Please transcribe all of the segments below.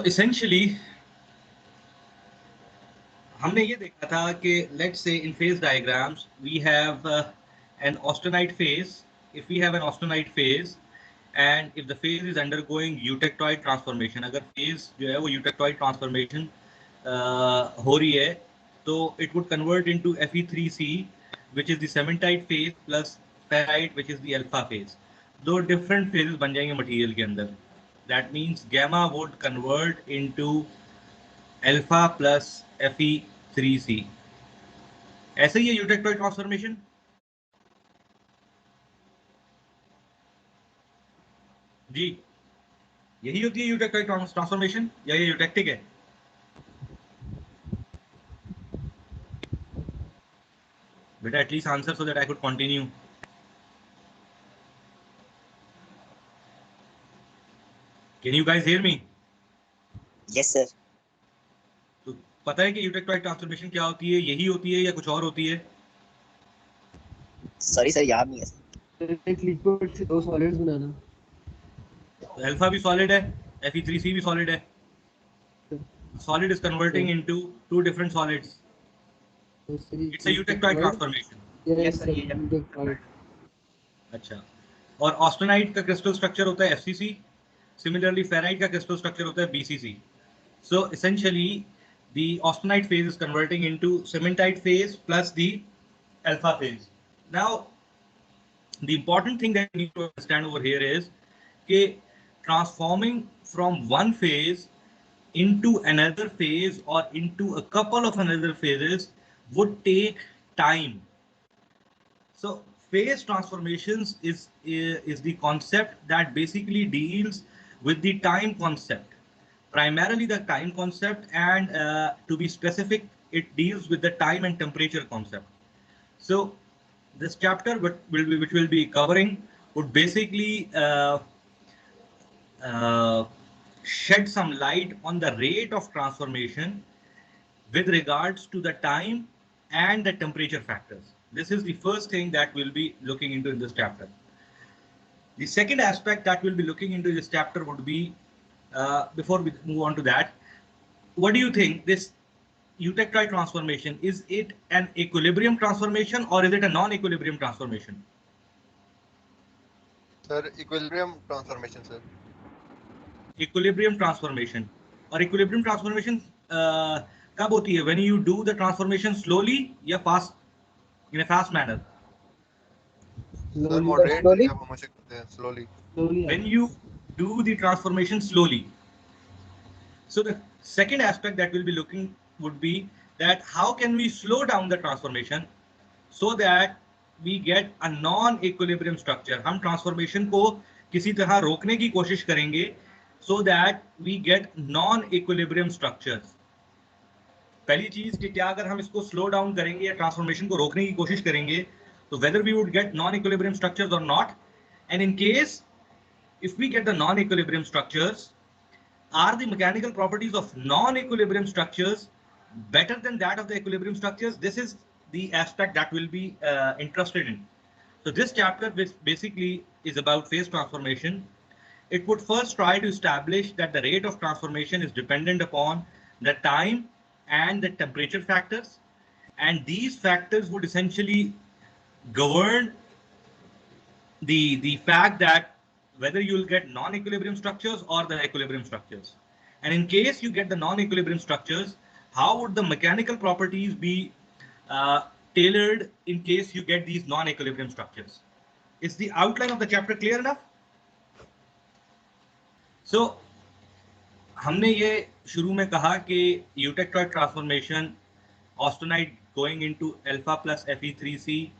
essentially हमने ये देखा था कि let's say in phase diagrams we have an austenite phase. If we have an austenite phase and if the phase is undergoing eutectoid transformation, अगर phase जो है वो eutectoid transformation हो रही है, तो it would convert into Fe3C, which is the cementite phase plus ferrite, which is the alpha phase. दो different phases बन जाएंगे material के अंदर. That means gamma would convert into alpha plus Fe3C. ऐसे ही है यूटेक्टोइड ट्रांसफॉर्मेशन. जी, यही होती है यूटेक्टोइड ट्रांसफॉर्मेशन या ये यूटेक्टिक है? बेटा at least answer so that I could continue. Can you guys hear me? Yes sir. तो पता है कि यूटेक्टोइड ट्रांसफॉर्मेशन क्या होती है? यही होती है या कुछ और होती है? सॉरी सर, याद नहीं है सर. एक लिक्विड से दो सॉलिड्स बनाना. अल्फा भी सॉलिड है, Fe3C भी सॉलिड है. Solid is converting into two different solids. It's a eutectoid transformation. Yes sir, eutectoid. अच्छा, और ऑस्टेनाइट का क्रिस्टल स्ट्रक्चर होता है FCC. Similarly, ferrite का crystal structure होता है BCC. So essentially, the austenite phase is converting into cementite phase plus the alpha phase. Now, the important thing that you need to understand over here is that transforming from one phase into another phase or into a couple of another phases would take time. So phase transformations is the concept that basically deals with the time concept, primarily the time concept, and to be specific, it deals with the time and temperature concept. So this chapter which will be covering would basically shed some light on the rate of transformation with regards to the time and the temperature factors. This is the first thing that we'll be looking into in this chapter. The second aspect that we'll be looking into this chapter would be, before we move on to that, what do you think this eutectoid transformation, is it an equilibrium transformation or is it a non-equilibrium transformation? Sir, equilibrium transformation, sir. Equilibrium transformation. और equilibrium transformation कब होती है? When you do the transformation slowly या fast, in a fast manner? Sir, moderate slowly. या हम सकते हैं slowly. When you do the transformation slowly. So the second aspect that we'll be looking would be that how can we slow down the transformation so that we get a non-equilibrium structure. हम transformation को किसी तरह रोकने की कोशिश करेंगे so that we get non-equilibrium structures. पहली चीज कि क्या अगर हम इसको स्लो डाउन करेंगे या ट्रांसफॉर्मेशन को रोकने की कोशिश करेंगे तो whether we would get non-equilibrium structures or not, and in case if we get the non-equilibrium structures, are the mechanical properties of non-equilibrium structures better than that of the equilibrium structures? This is the aspect that we'll be interested in. So this chapter, which basically is about phase transformation, it would first try to establish that the rate of transformation is dependent upon the time and the temperature factors, and these factors would essentially govern the fact that whether you'll get non-equilibrium structures or the equilibrium structures. And in case you get the non-equilibrium structures, how would the mechanical properties be tailored in case you get these non-equilibrium structures? Is the outline of the chapter clear enough? So, हमने ये शुरू में कहा कि eutectoid transformation, austenite going into alpha plus Fe3C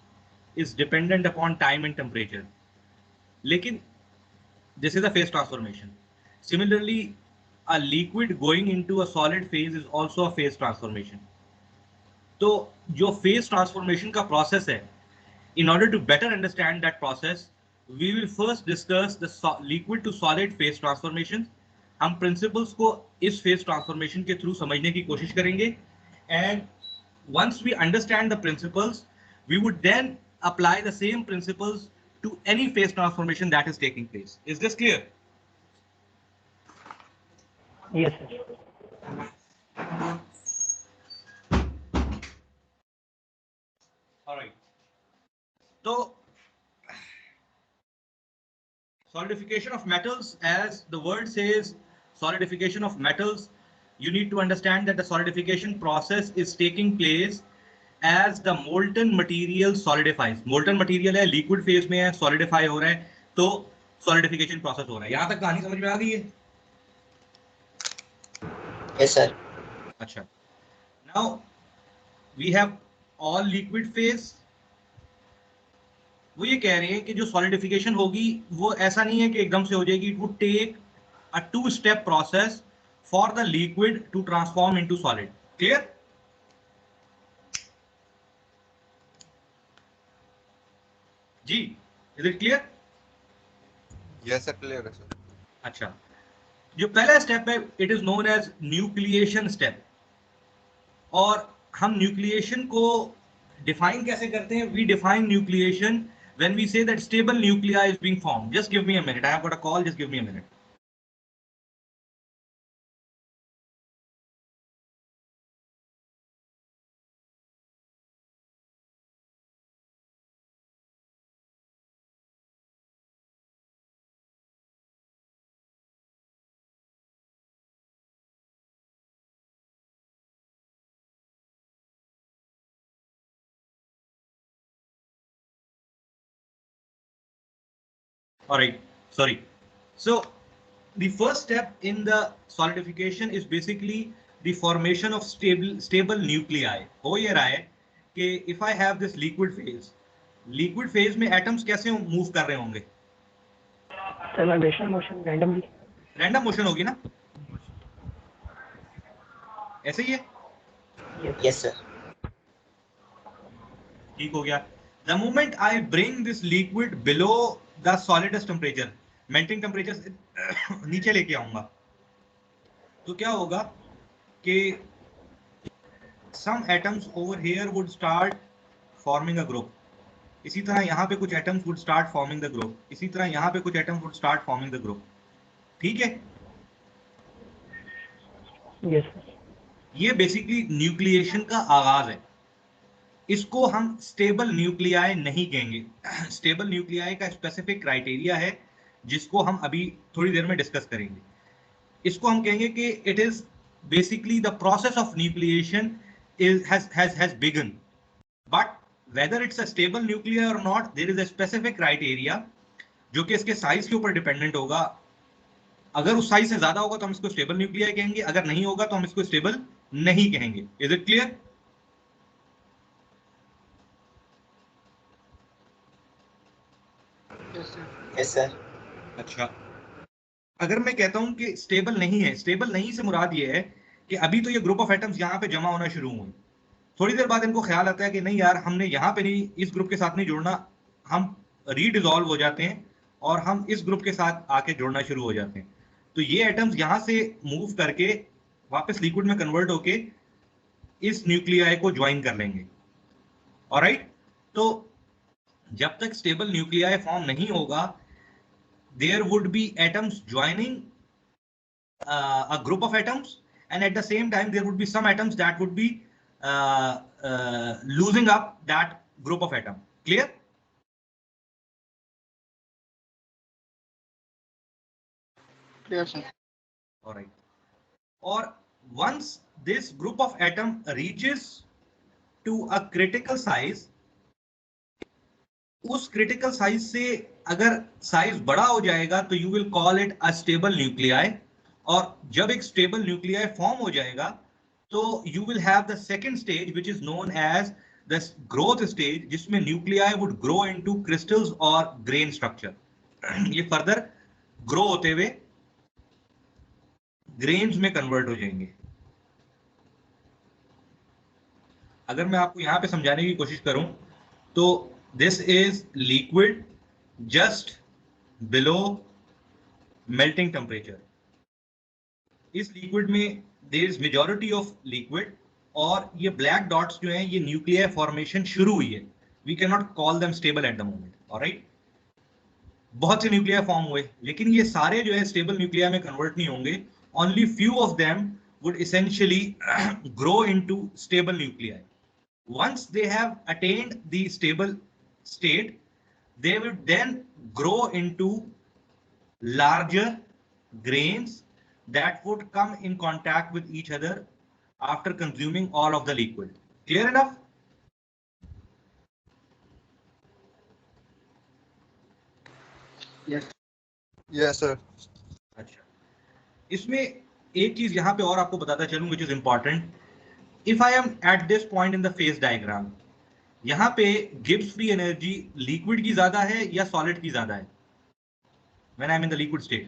is dependent upon time and temperature. लेकिन this is a phase transformation. Similarly, a liquid going into a solid phase is also a phase transformation. तो जो phase transformation का process है, in order to better understand that process, we will first discuss the liquid to solid phase transformation. हम principles को इस phase transformation के through समझने की कोशिश करेंगे, and once we understand the principles, we would then apply the same principles to any phase transformation that is taking place. Is this clear? Yes, sir. All right. So solidification of metals, as the word says, solidification of metals, you need to understand that the solidification process is taking place as the molten material solidifies. Molten material है, liquid phase में है, solidify हो रहा है, तो solidification process हो रहा है. यहाँ तक कहानी समझ में आ गई है? Yes, sir. अच्छा. Now we have all liquid phase. वो ये कह रहे हैं कि जो सॉलिडिफिकेशन होगी वो ऐसा नहीं है कि एकदम से हो जाएगी. It would take a 2-step process for the liquid to transform into solid. Clear? जी, is it clear? Yes, sir. Clear, sir. अच्छा, जो पहला स्टेप है it is known as nucleation step. और हम न्यूक्लिएशन को डिफाइन कैसे करते हैं? We define nucleation when we say that stable nuclei is being formed. Just give me a minute. I have got a call. Just give me a minute. All right, sorry. So the first step in the solidification is basically the formation of stable nuclei. हो ये रहा है कि if I have this liquid phase में atoms कैसे move कर रहे होंगे? Sir, vibration motion randomly. Random motion होगी ना? ऐसे ही है? Yes, sir. ठीक हो गया. The moment I bring this liquid below the solidus temperature, melting temperature से नीचे लेके आऊंगा, तो क्या होगा कि some atoms over here would start forming a group. इसी तरह यहाँ पे कुछ atoms would start forming the group. इसी तरह यहाँ पे कुछ atoms would start forming the group. ठीक है? Yes, sir. ये बेसिकली न्यूक्लिएशन का आगाज है. इसको हम स्टेबल न्यूक्लियाई नहीं कहेंगे. स्टेबल न्यूक्लियाई का स्पेसिफिक क्राइटेरिया है जिसको हम अभी थोड़ी देर में डिस्कस करेंगे. इसको हम कहेंगे कि it is basically the process of nucleation has begun, but whether it's a stable nuclei or not, there is a specific criteria जो कि इसके साइज के ऊपर डिपेंडेंट होगा. अगर उस साइज से ज्यादा होगा तो हम इसको स्टेबल न्यूक्लियाई कहेंगे, अगर नहीं होगा तो हम इसको स्टेबल नहीं कहेंगे. Is it clear? Yes, sir. अच्छा, अगर मैं कहता हूं कि स्टेबल नहीं है, स्टेबल नहीं से मुराद ये है कि अभी तो ये ग्रुप ऑफ एटम्स यहाँ पे जमा होना शुरू हुए, थोड़ी देर बाद इनको ख्याल आता है कि नहीं यार, हमने यहाँ पे नहीं, इस ग्रुप के साथ नहीं जुड़ना, हम रीडिजॉल्व हो जाते हैं और हम इस ग्रुप के साथ आके जुड़ना शुरू हो जाते हैं. तो ये एटम्स यहाँ से मूव करके वापस लिक्विड में कन्वर्ट होके इस न्यूक्लियाई को ज्वाइन कर लेंगे. ऑलराइट, तो जब तक स्टेबल न्यूक्लियाई फॉर्म नहीं होगा, there would be atoms joining a group of atoms, and at the same time there would be some atoms that would be losing up that group of atom. Clear? Clear, sir. All right. Or once this group of atom reaches to a critical size, उस critical size से अगर size बड़ा हो जाएगा तो you will call it a stable nuclei. और जब एक स्टेबल न्यूक्लियाई फॉर्म हो जाएगा तो you will have the second stage which is known as the growth stage, जिसमें nuclei would grow into crystals और ग्रेन स्ट्रक्चर. ये फर्दर ग्रो होते हुए ग्रेन्स में कन्वर्ट हो जाएंगे. अगर मैं आपको यहां पे समझाने की कोशिश करूं तो this is liquid just below melting temperature. इस liquid में there is majority of liquid और ये black dots जो हैं ये nuclei formation शुरू हुई है. We cannot call them stable at the moment. Alright? बहुत से nuclei form हुए, लेकिन ये सारे जो है stable nuclei में convert नहीं होंगे only few of them would essentially grow into stable nuclei. Once they have attained the stable state, they would then grow into larger grains that would come in contact with each other after consuming all of the liquid. Clear enough? Yes. Yes, sir. अच्छा, इसमें एक चीज यहां पे और आपको बताता चलूं which is important. If I am at this point in the phase diagram, यहाँ पे गिब्स फ्री एनर्जी लिक्विड की ज्यादा है या सॉलिड की ज्यादा है when I am in the liquid state?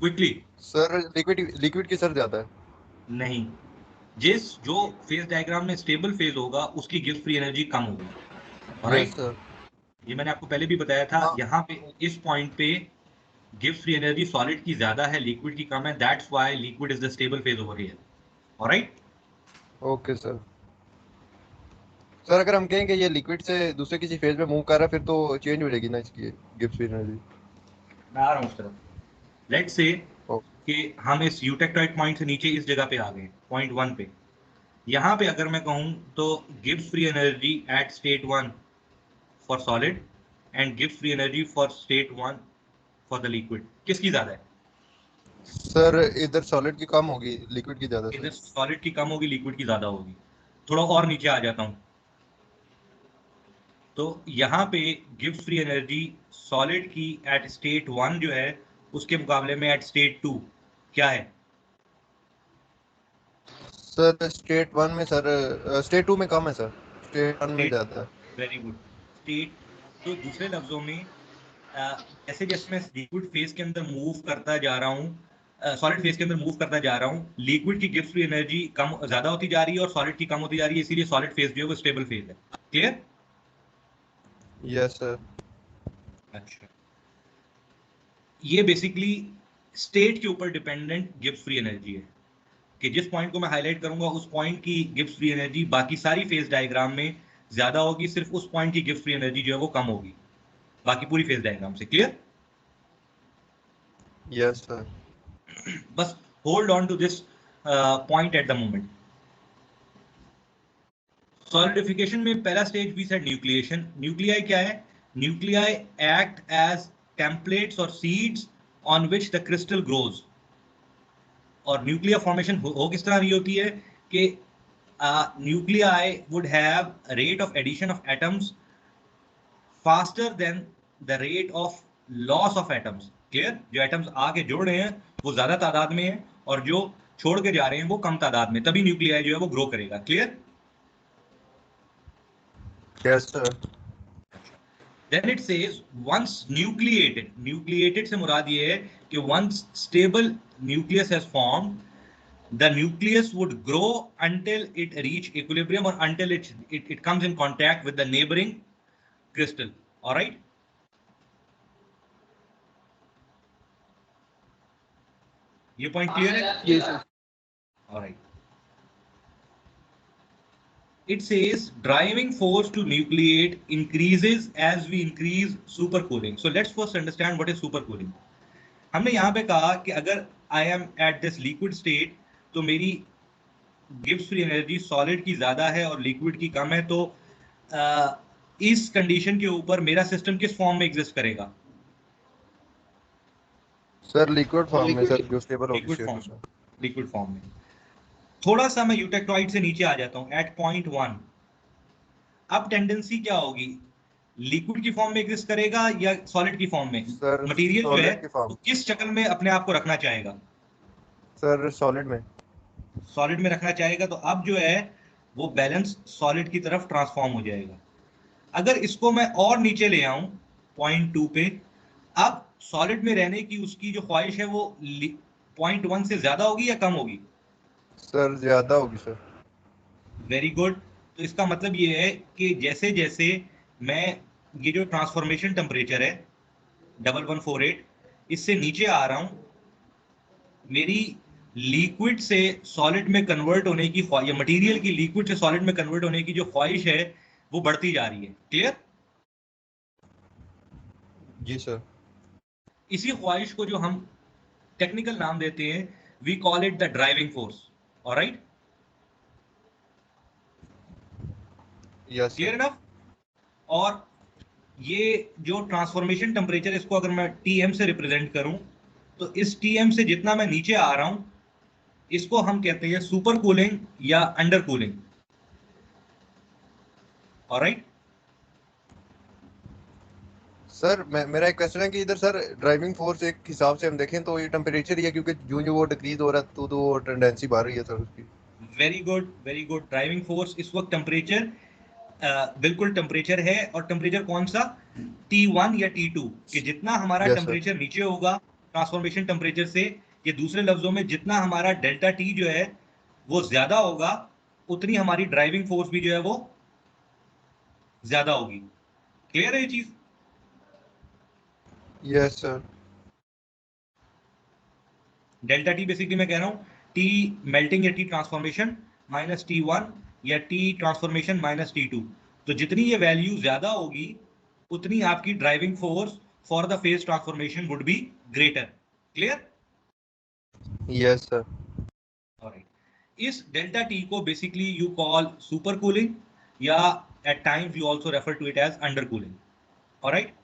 Quickly. Sir liquid की सर ज्यादा है. नहीं, जो फेज डायग्राम में स्टेबल फेज होगा उसकी गिब्स फ्री एनर्जी कम होगी. Yes, sir. ये मैंने आपको पहले भी बताया था. हाँ. यहाँ पे इस पॉइंट पे गिब्स फ्री एनर्जी सॉलिड की ज्यादा है, लिक्विड की कम है. That's why liquid is the stable phase over here. Alright? Okay sir. Sir अगर हम कहें कि ये लिक्विड से दूसरे किसी फेज में मूव कर रहा है फिर तो चेंज हो जाएगी ना इसकी गिब्स फ्री एनर्जी. मैं आ रहा हूँ उस तरफ. Let's say Oh. कि हम इस यूटेक्टॉइड पॉइंट से नीचे इस जगह पे आ गए, पॉइंट 1 पे. यहाँ पे अगर मैं कहूँ तो Gibbs free energy at state 1 for solid and Gibbs free energy for state 1 for the liquid, किसकी ज्यादा है? सर इधर सॉलिड की कम होगी, लिक्विड की ज्यादा. इधर सर सॉलिड की कम होगी, लिक्विड की ज्यादा होगी. थोड़ा और नीचे आ जाता हूँ तो यहाँ पे गिब्स फ्री एनर्जी सॉलिड की एट स्टेट 1 जो है उसके मुकाबले में एट स्टेट 2 क्या है? सर स्टेट 1 में सर स्टेट 2 में कम है सर, स्टेट 1 में ज्यादा है. Very good. स्टेट, तो दूसरे लफ्जों में जैसे जैसे मैं लिक्विड फेज के अंदर मूव करता जा रहा हूँ, सॉलिड फेज के अंदर मूव करता जा रहा हूँ, लिक्विड की गिब्स फ्री एनर्जी कम ज्यादा होती जा रही है और सॉलिड की कम होती जा रही है, इसीलिए सॉलिड फेज जो है वो स्टेबल फेज है. क्लियर? Yes sir. अच्छा, ये बेसिकली स्टेट के ऊपर डिपेंडेंट गिब्स फ्री एनर्जी है कि जिस पॉइंट को मैं हाईलाइट करूंगा उस पॉइंट की गिब्स फ्री एनर्जी बाकी सारी फेज डायग्राम में ज्यादा होगी, सिर्फ उस पॉइंट की गिब्स फ्री एनर्जी जो है वो कम होगी बाकी पूरी फेज डायग्राम से. क्लियर? Yes sir. बस hold on to this point at the moment. Solidification में पहला stage we said nucleation. Nuclei क्या है? न्यूक्लियाई एक्ट एज टेम्पलेट्स और seeds on which the crystal grows. और न्यूक्लियर फॉर्मेशन हो किस तरह रही होती है कि nuclei would have rate of addition of atoms faster than the rate of loss of atoms. Clear? जो एटम्स आके जुड़ रहे हैं वो ज्यादा तादाद में है और जो छोड़ के जा रहे हैं वो कम तादाद में, तभी न्यूक्लियाई जो है वो ग्रो करेगा. Clear? Yes sir. Then it says once nucleated. Nucleated से मुराद ये है कि once stable nucleus has formed, the nucleus would grow until it reach equilibrium or until it comes in contact with the neighboring crystal. All right? ये point clear है? Yes, sir. All right. It says driving force to nucleate increases as we increase supercooling. So let's first understand what is supercooling. हमने यहाँ पे कहा कि अगर I am at this liquid state तो मेरी गिब्स फ्री एनर्जी सॉलिड की ज्यादा है और लिक्विड की कम है, तो इस कंडीशन के ऊपर मेरा सिस्टम किस फॉर्म में एग्जिस्ट करेगा? सर लिक्विड फॉर्म में सर, जो स्टेबल होगी. लिक्विड फॉर्म में. लिक्विड फॉर्म में. थोड़ा सा मैं यूटेक्टॉइड से नीचे आ जाता हूँ एट पॉइंट 1. अब टेंडेंसी क्या होगी? लिक्विड की फॉर्म में एग्जिस्ट करेगा या सॉलिड की फॉर्म में? सर मटेरियल जो है सॉलिड की फॉर्म. वो किस शक्ल में अपने आप को रखना चाहेगा? सर सॉलिड में. सॉलिड में रखना चाहेगा. तो अब जो है वो बैलेंस सॉलिड की तरफ ट्रांसफॉर्म हो जाएगा. अगर इसको मैं और नीचे ले आऊं पॉइंट 2 पे, अब सॉलिड में रहने की उसकी जो ख्वाहिश है वो पॉइंट 1 से ज्यादा होगी या कम होगी? सर ज्यादा होगी सर. Very good. तो इसका मतलब ये है कि जैसे जैसे मैं ये जो ट्रांसफॉर्मेशन टेम्परेचर है 1148 इससे नीचे आ रहा हूं, मेरी लिक्विड से सॉलिड में कन्वर्ट होने की या मटेरियल की लिक्विड से सॉलिड में कन्वर्ट होने की जो ख्वाहिश है वो बढ़ती जा रही है. क्लियर? जी सर। इसी ख्वाहिश को जो हम टेक्निकल नाम देते हैं, we call it the driving force. Alright, yes clear sir. Enough? और ये जो ट्रांसफॉर्मेशन टेम्परेचर, इसको अगर मैं टीएम से रिप्रेजेंट करूं, तो इस टीएम से जितना मैं नीचे आ रहा हूं, इसको हम कहते हैं सुपर कूलिंग या अंडर कूलिंग। ऑलराइट, सर मेरा एक क्वेश्चन है कि इधर सर ड्राइविंग फोर्स एक हिसाब से हम देखें तो ये टेम्परेचर ही है, क्योंकि जो जो वो डिक्रीज हो रहा है तो वो टेंडेंसी बढ़ रही है सर उसकी। Very good, very good. Driving force इस वक्त टेम्परेचर, बिल्कुल टेम्परेचर है। और टेम्परेचर कौन सा? T1 या T2, कि जितना हमारा यस सर। टेम्परेचर नीचे होगा ट्रांसफॉर्मेशन टेम्परेचर से, ये दूसरे लफ्जों में जितना हमारा डेल्टा टी जो है वो ज्यादा होगा, उतनी हमारी ड्राइविंग फोर्स भी जो है वो ज्यादा होगी। क्लियर है ये चीज? Yes sir. Delta T basically मैं कह रहा हूं टी मेल्टिंग या टी ट्रांसफॉर्मेशन माइनस T1 या टी ट्रांसफॉर्मेशन माइनस T2। तो जितनी ये वैल्यू ज्यादा होगी, उतनी आपकी driving force for the phase transformation would be greater. Clear? Yes sir. Alright, इस डेल्टा टी को basically you call super cooling, या at times you also refer to it as under cooling. Alright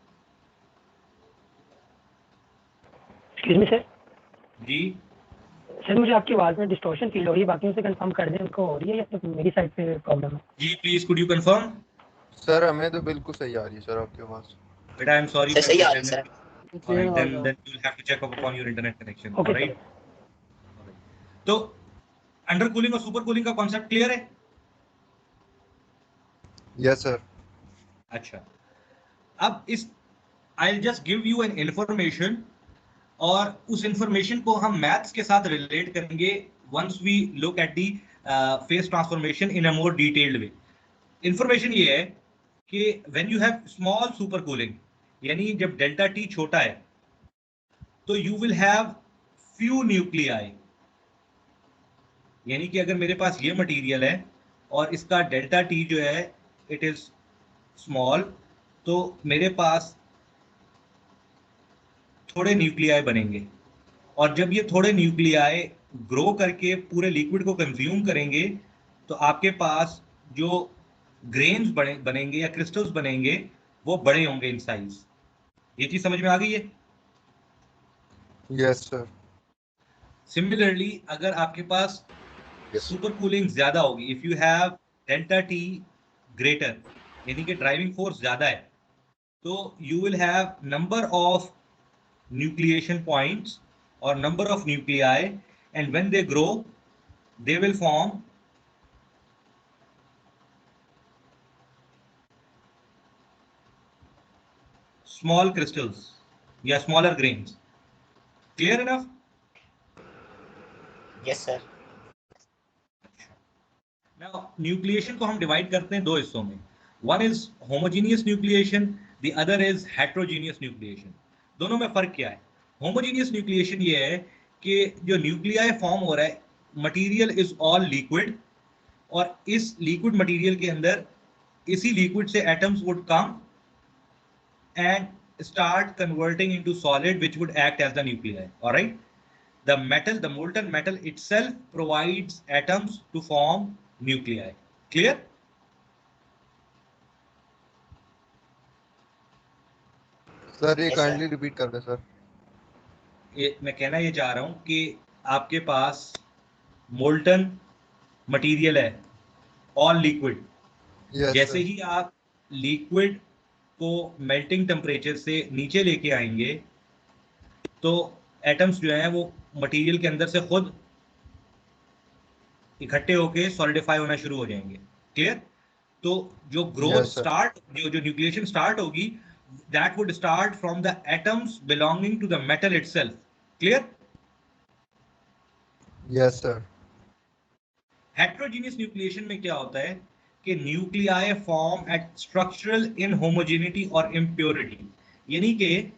excuse me sir. जी, sir मुझे आपकी आवाज़ में distortion feel हो रही है, बाकियों से कंफर्म कर दें उनको हो रही है या सिर्फ मेरी साइड पे प्रॉब्लम है? जी please could you confirm? Sir हमें तो बिल्कुल सही आ रही है सर आपकी आवाज। बेटा I am sorry sir for सही आ रही है internet. Sir. Alright, clear then आवाज you will have to check up upon your internet connection. Okay alright, sir. तो अंडर कूलिंग और सुपर कूलिंग का कॉन्सेप्ट क्लियर है? Yes sir. अच्छा, अब इस I just give you an information, और उस इंफॉर्मेशन को हम मैथ्स के साथ रिलेट करेंगे once we look at the phase transformation in a more detailed way. Information ये है कि when you have small super cooling, यानी जब डेल्टा टी छोटा है, तो you will have few nuclei. यानी कि अगर मेरे पास ये मटेरियल है और इसका डेल्टा टी जो है इट इज स्मॉल, तो मेरे पास थोड़े न्यूक्लियाई बनेंगे। और जब ये थोड़े न्यूक्लियाई ग्रो करके पूरे लिक्विड को कंज्यूम करेंगे, तो आपके पास जो ग्रेन्स बनेंगे या क्रिस्टल्स बनेंगे, वो बड़े होंगे इन साइज। ये चीज समझ में आ गई है? Yes sir. सिमिलरली अगर आपके पास सुपर कूलिंग ज्यादा होगी, if you have delta T greater, यानी कि ड्राइविंग फोर्स ज्यादा है, तो you will have number of nucleation points और number of nuclei, and when they grow they will form small crystals या smaller grains. Clear enough? Yes sir. Now nucleation को हम divide करते हैं दो हिस्सों में. One is homogeneous nucleation, the other is heterogeneous nucleation. दोनों में फर्क क्या है? Homogeneous nucleation ये है कि जो न्यूक्लियाई फॉर्म हो रहा है, मटेरियल इज ऑल लिक्विड, और इस लिक्विड मटेरियल के अंदर इसी लिक्विड से atoms would come and start converting into solid, which would act as the nuclei. All right, the metal, the molten metal itself provides atoms to form nuclei. Clear? Sir ये Yes, kindly sir. Repeat कर दें sir. मैं कहना ये चाह रहा हूं कि आपके पास मोल्टन मटेरियल है, ऑल लिक्विड। यस जैसे सर। ही आप लिक्विड को मेल्टिंग टेम्परेचर से नीचे लेके आएंगे, तो एटम्स जो हैं वो मटेरियल के अंदर से खुद इकट्ठे होके सॉलिडिफाई होना शुरू हो जाएंगे। क्लियर? तो जो ग्रोथ Yes, sir. स्टार्ट, जो न्यूक्लिएशन स्टार्ट होगी, that would start from the atoms belonging to the metal itself. Clear? Yes sir. Heterogeneous nucleation में क्या होता है कि nuclei form at structural inhomogeneity और इम्प्योरिटी, यानी कि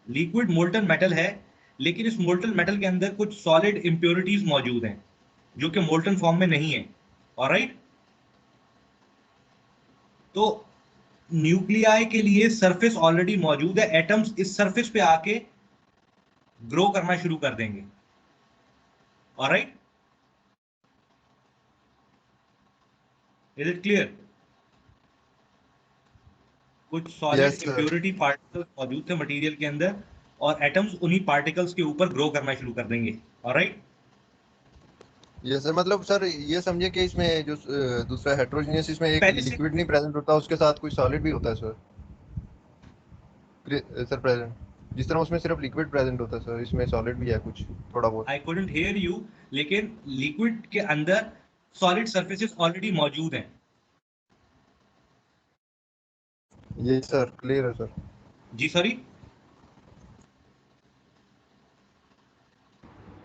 लिक्विड मोल्टन मेटल है, लेकिन इस मोल्टन मेटल के अंदर कुछ सॉलिड इम्प्योरिटीज मौजूद हैं जो कि मोल्टन फॉर्म में नहीं है। ऑलराइट, तो न्यूक्लियाई के लिए सरफेस ऑलरेडी मौजूद है, एटम्स इस सरफेस पे आके ग्रो करना शुरू कर देंगे। Alright, is it clear? कुछ solid Yes, sir. Impurity particles मौजूद थे मटेरियल के अंदर और एटम्स उन्हीं पार्टिकल्स के ऊपर ग्रो करना शुरू कर देंगे। ऑलराइट, ये सर मतलब सर ये समझिए कि इसमें जो दूसरा हेट्रोजीनियस इसमें एक पहले से लिक्विड नहीं प्रेजेंट होता, उसके साथ कोई सॉलिड भी होता है सर। सर प्रेजेंट जिस तरह उसमें सिर्फ लिक्विड प्रेजेंट होता है सर, इसमें सॉलिड भी है कुछ थोड़ा बहुत। आई कुडंट हियर यू, लेकिन लिक्विड के अंदर सॉलिड सरफेसेस ऑलरेडी मौजूद हैं। ये सर क्लियर है सर। जी सॉरी,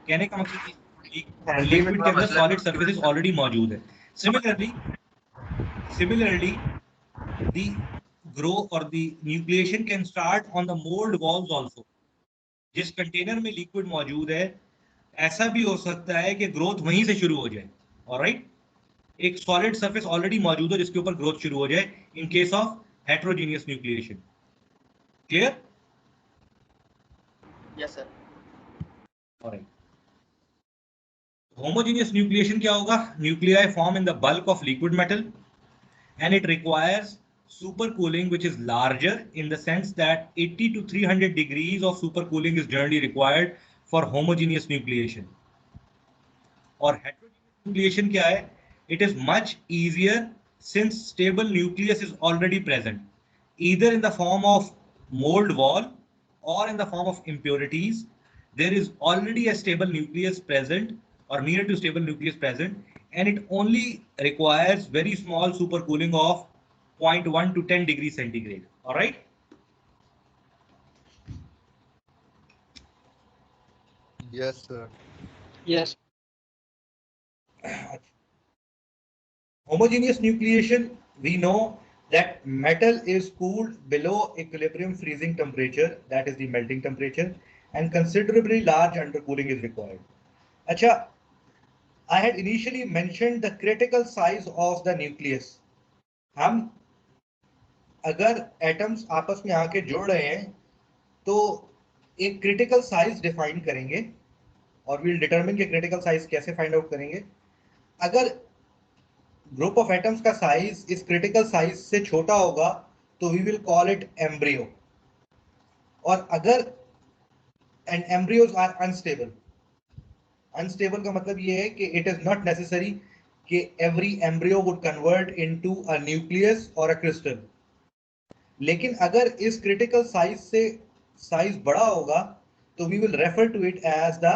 कहने का मकसद लिक्विड के अंदर सॉलिड सरफेसेस ऑलरेडी मौजूद है। Similarly, the growth or the nucleation can start on the mold walls also. जिस कंटेनर में लिक्विड मौजूद है, ऐसा भी हो सकता है कि ग्रोथ वहीं से शुरू हो जाए। ऑलराइट, एक सॉलिड सरफेस ऑलरेडी मौजूद है जिसके ऊपर ग्रोथ शुरू हो जाए in case of heterogeneous nucleation. Clear? Yes, sir. Alright, homogeneous nucleation क्या होगा? Nuclei form in the bulk of liquid metal and it requires supercooling which is larger in the sense that 80 to 300 degrees of supercooling is generally required for homogeneous nucleation. और heterogeneous nucleation क्या है? It is much easier since stable nucleus is already present either in the form of mold wall or in the form of impurities. There is already a stable nucleus present or near to stable nucleus present, and it only requires very small supercooling of 0.1 to 10 degrees centigrade. All right. Yes sir. Yes. Homogeneous nucleation, we know that metal is cooled below equilibrium freezing temperature, that is the melting temperature, and considerably large undercooling is required. Acha, I had initially mentioned the critical size of the nucleus. हम अगर atoms आपस में आके जुड़ रहे हैं तो एक क्रिटिकल साइज डिफाइन करेंगे और विल डिटरमिन के क्रिटिकल साइज कैसे फाइंड आउट करेंगे। अगर ग्रुप ऑफ एटम्स का साइज इस क्रिटिकल साइज से छोटा होगा तो we will call it embryo, और अगर and embryos are unstable. Unstable का मतलब ये है कि इट इज नॉट नेसेसरी कि every embryo would convert into a nucleus और अ क्रिस्टल, लेकिन अगर इस क्रिटिकल साइज से साइज बड़ा होगा तो we will refer to it as the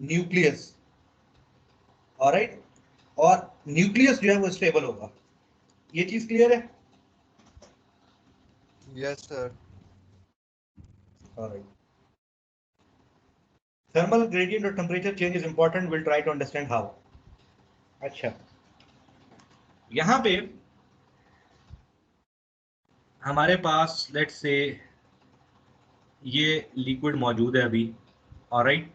nucleus. Alright, और न्यूक्लियस जो है वो स्टेबल होगा। ये चीज क्लियर है? Yes sir. Alright, thermal gradient और temperature change is important, will try to understand how. अच्छा, यहां पे हमारे पास लेट्स से ये लिक्विड मौजूद है अभी। ऑलराइट,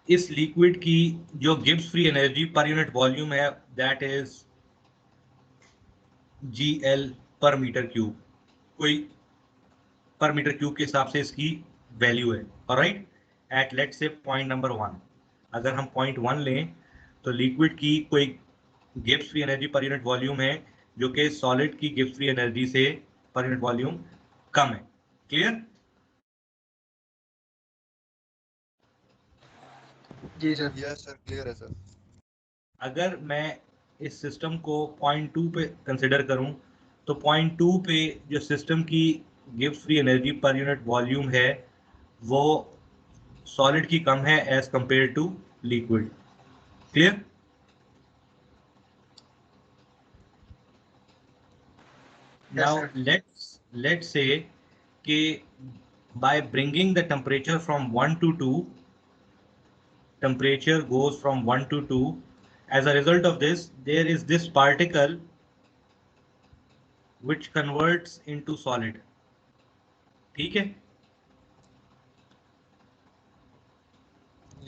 इस लिक्विड की जो Gibbs free energy per unit volume है that is GL per metre cube, कोई पर मीटर क्यूब के हिसाब से इसकी वैल्यू है। Alright, at let's say point number 1, अगर हम पॉइंट 1 लें तो लिक्विड की कोई Gibbs free energy per unit volume है जो कि सॉलिड की गिब्स फ्री एनर्जी से पर यूनिट वॉल्यूम कम है। क्लियर? जी सर। यस सर क्लियर है सर। अगर मैं इस सिस्टम को पॉइंट 2 पे कंसिडर करूं तो पॉइंट 2 पे जो सिस्टम की Gibbs free energy per unit volume है वो सॉलिड की कम है as compare to liquid. Clear? Now let's say कि by bringing the temperature from 1 to 2, temperature goes from 1 to 2. As a result of this, there is this particle which converts into solid. ठीक है?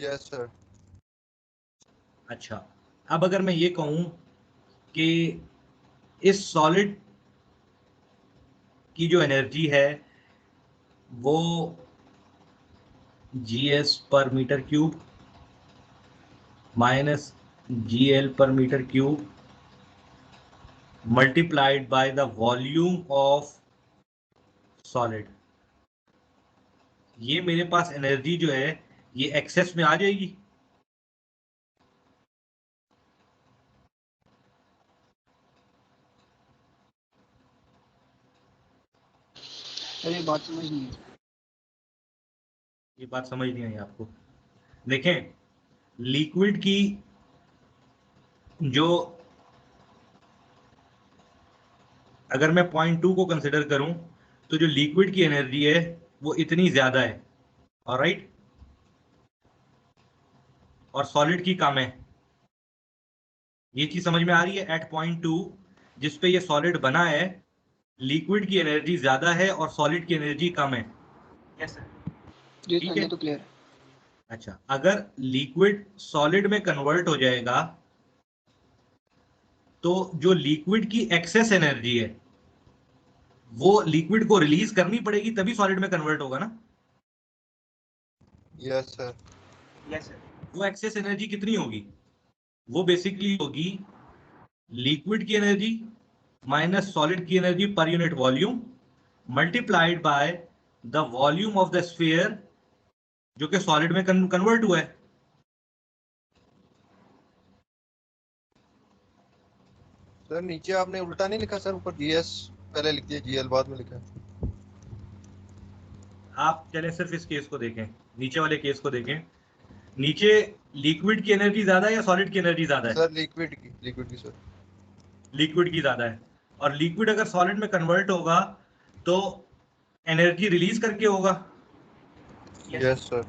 Yes sir. अच्छा, अब अगर मैं ये कहूं कि इस सॉलिड की जो एनर्जी है वो GS per metre cube minus GL per metre cube multiplied by the volume of solid. ये मेरे पास एनर्जी जो है ये एक्सेस में आ जाएगी। सर ये बात समझ नहीं है। ये बात समझ नहीं आई आपको? देखें, लिक्विड की जो, अगर मैं पॉइंट 2 को कंसिडर करूं तो जो लिक्विड की एनर्जी है वो इतनी ज्यादा है, ऑलराइट, और सॉलिड की कम है। ये चीज समझ में आ रही है? एट पॉइंट 2 जिस पे ये सॉलिड बना है, लिक्विड की एनर्जी ज्यादा है और सॉलिड की एनर्जी कम है। Yes sir. जी ठीक सर है। ये तो क्लियर है। अच्छा, अगर लिक्विड सॉलिड में कन्वर्ट हो जाएगा तो जो लिक्विड की एक्सेस एनर्जी है वो लिक्विड को रिलीज करनी पड़ेगी, तभी सॉलिड में कन्वर्ट होगा ना। Yes sir. Yes sir. वो एक्सेस एनर्जी कितनी होगी? वो बेसिकली होगी लिक्विड की एनर्जी माइनस सॉलिड की energy per unit volume multiplied by the volume of the sphere जो कि सॉलिड में कन्वर्ट हुआ है। सर नीचे आपने उल्टा नहीं लिखा सर, ऊपर GS पहले लिख दिया, GL बाद में लिखा है। आप चले सिर्फ इस केस को देखें, नीचे वाले केस को देखें। नीचे लिक्विड की एनर्जी ज्यादा है या सॉलिड की एनर्जी ज्यादा है? सर लिक्विड की सर। लिक्विड की ज्यादा है, और लिक्विड अगर सॉलिड में कन्वर्ट होगा तो एनर्जी रिलीज करके होगा। Yes sir.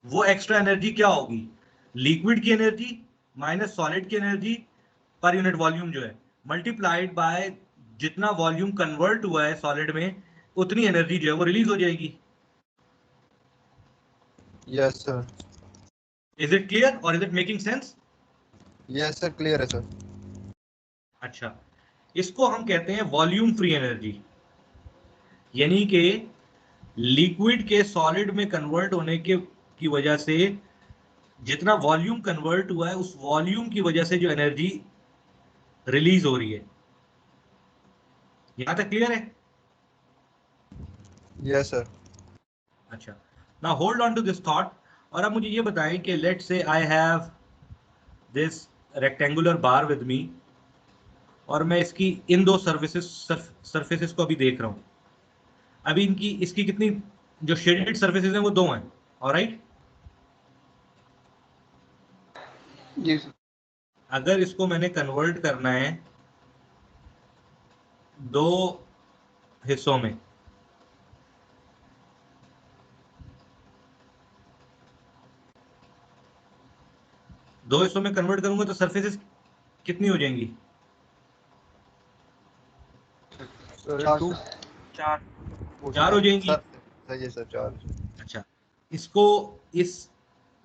वो एक्स्ट्रा एनर्जी क्या होगी? लिक्विड की एनर्जी माइनस सॉलिड की एनर्जी पर यूनिट वॉल्यूम जो है मल्टीप्लाइड बाय जितना वॉल्यूम कन्वर्ट हुआ है सॉलिड में, उतनी एनर्जी जो है वो रिलीज हो जाएगी। Yes sir. Is it clear और is it making sense? Yes sir clear है सर। अच्छा, इसको हम कहते हैं वॉल्यूम फ्री एनर्जी, यानी कि लिक्विड के सॉलिड में कन्वर्ट होने के की वजह से जितना वॉल्यूम कन्वर्ट हुआ है उस वॉल्यूम की वजह से जो एनर्जी रिलीज हो रही है। यहां तक क्लियर है? Yes sir. अच्छा, now hold on to this thought, और अब मुझे ये बताएं कि let's say I have this rectangular bar with me, और मैं इसकी इन दो सरफेसेस को अभी देख रहा हूं। अभी इनकी इसकी कितनी जो शेडेड सरफेसेस हैं वो दो हैं, ऑलराइट। जी सर। अगर इसको मैंने कन्वर्ट करना है दो हिस्सों में, दो हिस्सों में कन्वर्ट करूंगा तो सरफेसेस कितनी हो जाएंगी? सर चार टू सर। चार हो जाएंगी। सर सही है सर, 4। अच्छा, इसको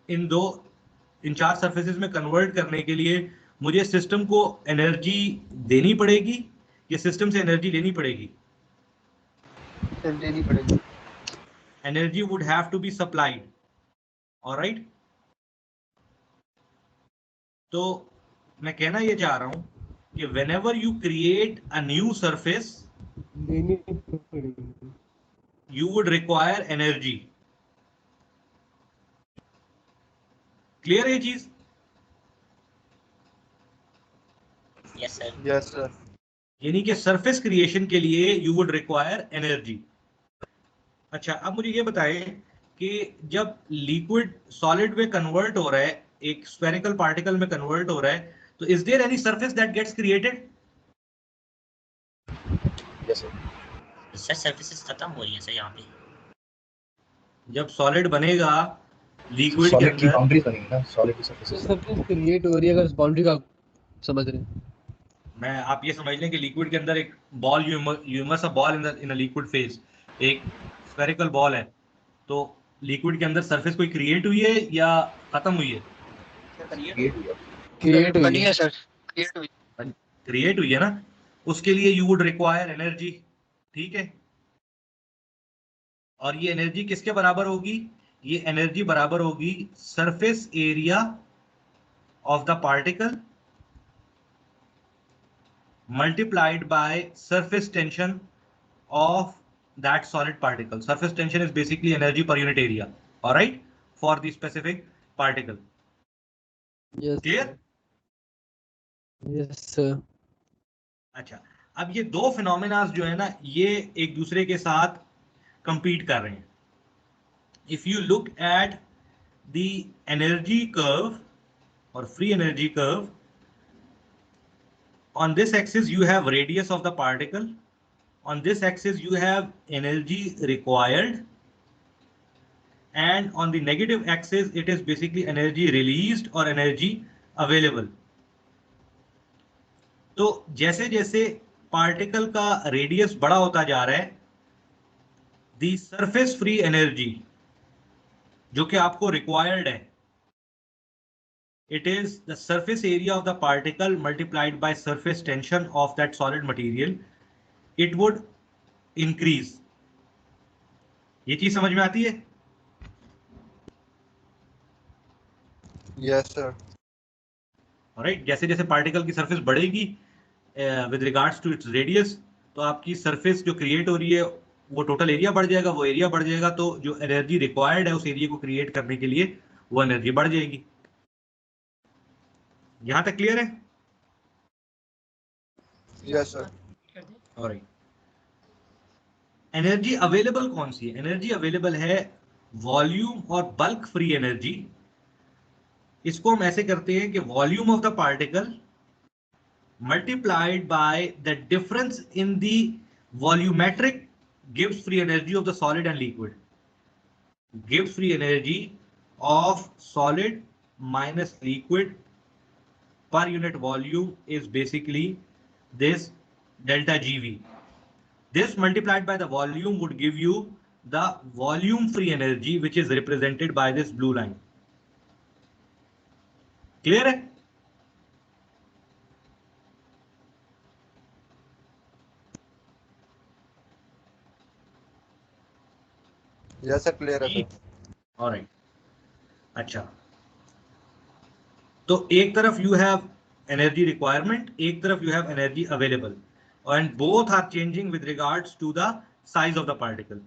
इन चार सरफेसेस में कन्वर्ट करने के लिए मुझे सिस्टम को एनर्जी देनी पड़ेगी या सिस्टम से एनर्जी लेनी पड़ेगी? सर देनी पड़ेगी। Energy would have to be supplied, alright. तो मैं कहना ये चाह रहा हूं कि whenever you create a new surface देनी पड़ेगी। you would require energy। Clear है ये चीज? Yes sir. Yes sir. यानी कि सरफेस क्रिएशन के लिए यू वुड रिक्वायर एनर्जी। अच्छा, अब मुझे ये बताएं कि जब लिक्विड सॉलिड में कन्वर्ट हो रहा है, एक स्फेरिकल पार्टिकल में कन्वर्ट हो रहा है, तो is there any surface that gets created? Yes sir. Sir surfaces खत्म हो रही है सर यहाँ पे। जब सॉलिड बनेगा लिक्विड के सॉलिड की अंदर, बाउंड्रीज बनेगी ना, सॉलिड की सरफेसेस। सरफेस क्रिएट हो रही है अगर बाउंड्री का समझ रहे हैं। मैं आप ये समझ लें कि लिक्विड के अंदर एक ball, you must a ball in a liquid phase, एक स्फेरिकल बॉल है, तो लिक्विड के अंदर सरफेस कोई क्रिएट हुई है या खत्म हुई है? क्रिएट बनी हुई है सर। क्रिएट हुई। क्रिएट हुई है ना, उसके लिए यू वुड रिक्वायर एनर्जी। ठीक है, और ये एनर्जी किसके बराबर होगी? ये एनर्जी बराबर होगी surface area of the particle multiplied by surface tension of that solid particle. Surface tension is basically energy per unit area, all right, for the specific particle. Yes. Clear? Yes, sir. अच्छा, अब ये दो phenomena जो है ना, ये एक दूसरे के साथ compete कर रहे हैं. If you look at the energy curve or free energy curve, on this axis you have radius of the particle, on this axis you have energy required, and on the negative axis it is basically energy released or energy available. तो जैसे जैसे particle का radius बड़ा होता जा रहा है, the surface free energy जो कि आपको रिक्वायर्ड है, it is the surface area of the particle multiplied by surface tension of that solid material, it would increase. ये चीज समझ में आती है? Yes sir. राइट, जैसे जैसे पार्टिकल की सरफेस बढ़ेगी with regards to its radius, तो आपकी सरफेस जो क्रिएट हो रही है वो टोटल एरिया बढ़ जाएगा, वो एरिया बढ़ जाएगा तो जो एनर्जी रिक्वायर्ड है उस एरिया को क्रिएट करने के लिए वो एनर्जी बढ़ जाएगी. यहां तक क्लियर है? Yes sir. Alright. Energy available कौन सी है? एनर्जी अवेलेबल है वॉल्यूम और बल्क फ्री एनर्जी. इसको हम ऐसे करते हैं कि volume of the particle multiplied by the difference in the volumetric gives free energy of the solid and liquid. Gives free energy of solid minus liquid per unit volume is basically this delta GV. This multiplied by the volume would give you the volume free energy, which is represented by this blue line. Clear है? Yes sir, clear है sir. Alright. अच्छा, तो एक तरफ you have energy requirement, एक तरफ you have energy available, and both are changing with regards to the size of the particle.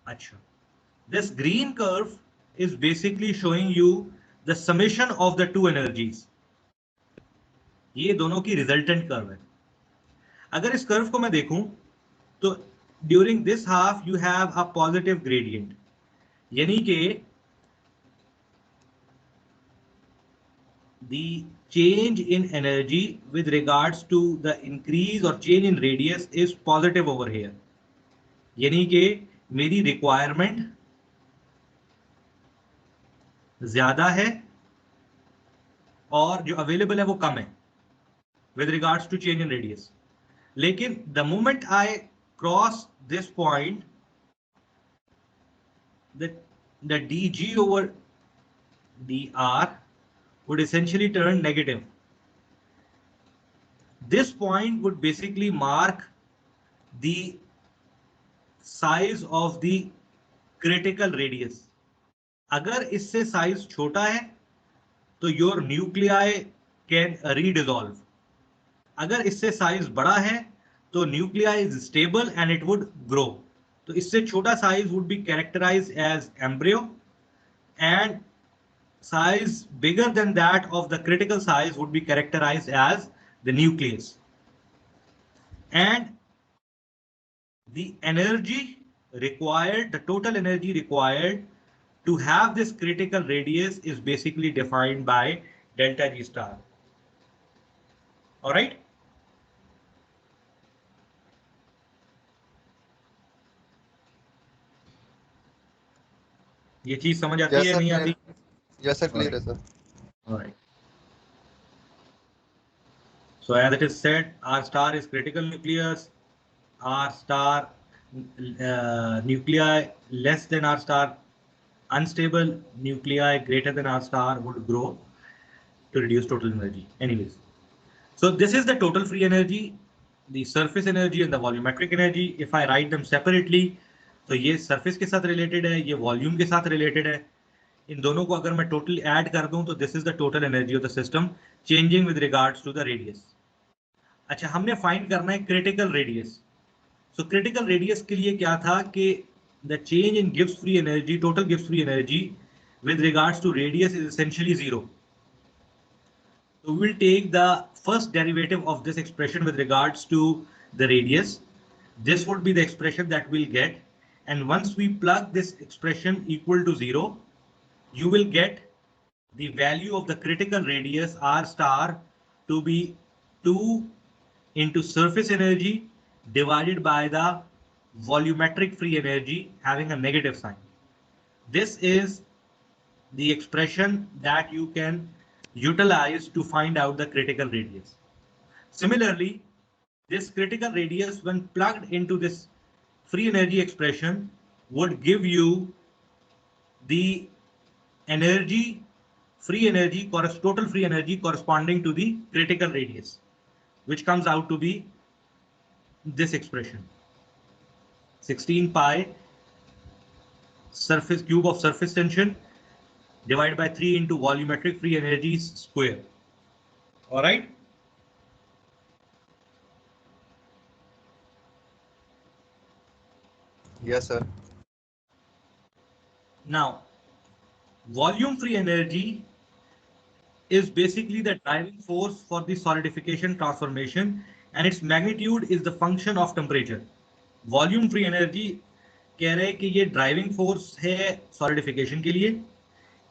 अच्छा, this green curve is basically showing you the summation of the two energies. ये दोनों की resultant curve है. अगर इस curve को मैं देखूं तो during this half you have a positive gradient, यानी कि the change in energy with regards to the increase or change in radius is positive over here. यानी कि मेरी रिक्वायरमेंट ज्यादा है और जो अवेलेबल है वो कम है with regards to change in radius. लेकिन the moment I cross this point, the dg over dr would essentially turn negative. This point would basically mark the size of the critical radius. अगर इससे size छोटा है तो your nuclei can redissolve. अगर इससे size बड़ा है तो nuclei is stable and it would grow. तो इससे छोटा size would be characterized as embryo, and size bigger than that of the critical size would be characterized as the nucleus. And the energy required, the total energy required to have this critical radius is basically defined by delta G star. All right. ये चीज समझ आती है नहीं आती? Yes sir, clear है sir. Alright. So as it is said, R star is critical nucleus. R star nuclei less than R star, unstable nuclei greater than R star would grow to reduce total energy. Anyways, so this is the total free energy. the surface energy and the volumetric energy. If I write them separately, तो ये surface के साथ related है, ये volume के साथ related है. इन दोनों को अगर मैं total add कर दूं तो this is the total energy of the system changing with regards to the radius. अच्छा, हमने find करना है critical radius. So critical radius के लिए क्या था कि the change in Gibbs free energy, total Gibbs free energy with regards to radius is essentially zero. So we will take the first derivative of this expression with regards to the radius. This would be the expression that we'll get. And once we plug this expression equal to 0, you will get the value of the critical radius R star to be 2 into surface energy divided by the volumetric free energy having a negative sign. This is the expression that you can utilize to find out the critical radius. Similarly, this critical radius when plugged into this free energy expression would give you the energy, free energy, total free energy corresponding to the critical radius, which comes out to be this expression, 16 pi surface cube of surface tension divided by 3 into volumetric free energy square. All right. Yes, sir. Now, volume free energy is basically the driving force for the solidification transformation, and its magnitude is the function of temperature. Volume free energy कह रहे हैं कि ये driving force है solidification के लिए,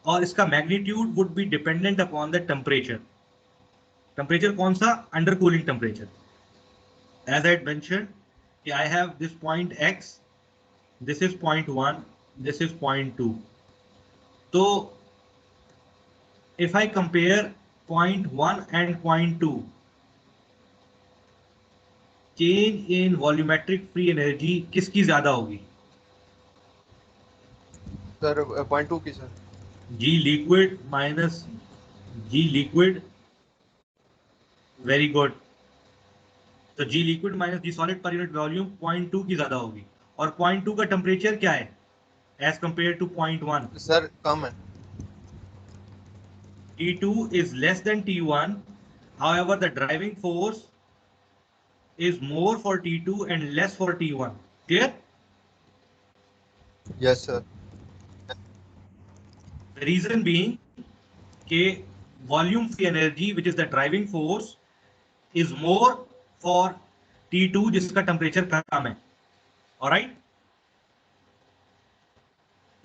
और इसका magnitude would be dependent upon the temperature. Temperature कौन सा? Undercooling temperature. As I had mentioned, I have this point X, this is point 1, this is point 2. So if I compare point 1 and point 2, change in volumetric free energy किसकी ज्यादा होगी? Sir point 2 की sir. G liquid minus G liquid. Very good. तो G liquid minus G solid per unit volume 0.2 की ज्यादा होगी, और 0.2 का टेम्परेचर क्या है as compared to 0.1? सर कम है. T2 is less than T1. However, the driving force is more for T2 and less for T1. Clear? Yes, sir. The reason being कि volume free energy, which is the driving force, is more for T2 जिसका temperature कम है. All right?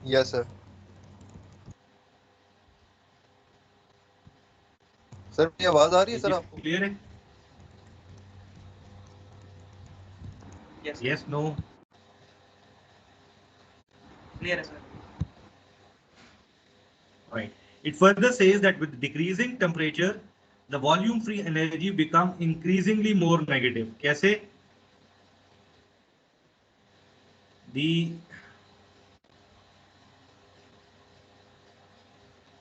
Yes, sir. Sir मेरी आवाज आ रही है sir आपको? Clear है? Yes. Yes, no. Clear है sir. Right. It further says that with decreasing temperature, the volume free energy become increasingly more negative. कैसे?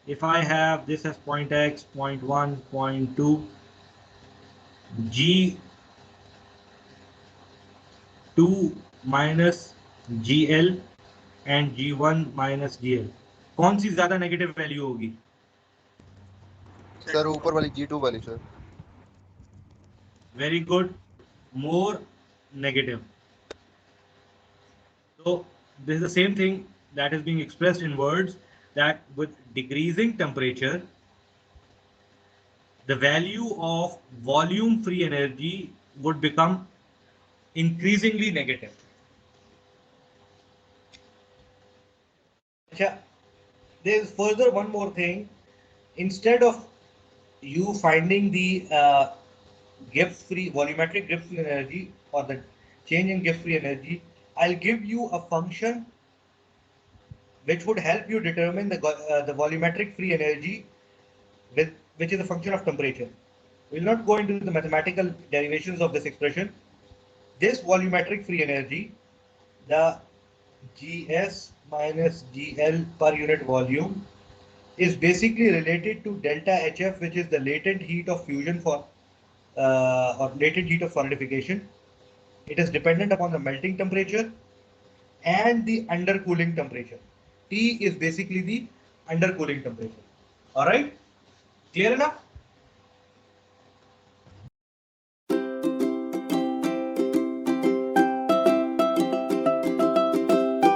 If I have this as point X, point 1, point 2, G2 minus GL and G1 minus GL, कौन सी ज्यादा negative value होगी? Sir ऊपर वाली G2 वाली sir. Very good. More negative. So this is the same thing that is being expressed in words, that with decreasing temperature, the value of volume free energy would become increasingly negative. There is further one more thing. Instead of you finding the Gibbs free volumetric Gibbs free energy or the change in Gibbs free energy, I'll give you a function which would help you determine the volumetric free energy, which is a function of temperature. We'll not go into the mathematical derivations of this expression. This volumetric free energy, the GS minus GL per unit volume, is basically related to delta HF, which is the latent heat of fusion for or latent heat of solidification. It is dependent upon the melting temperature and the undercooling temperature. T is basically the undercooling temperature. All right, clear enough?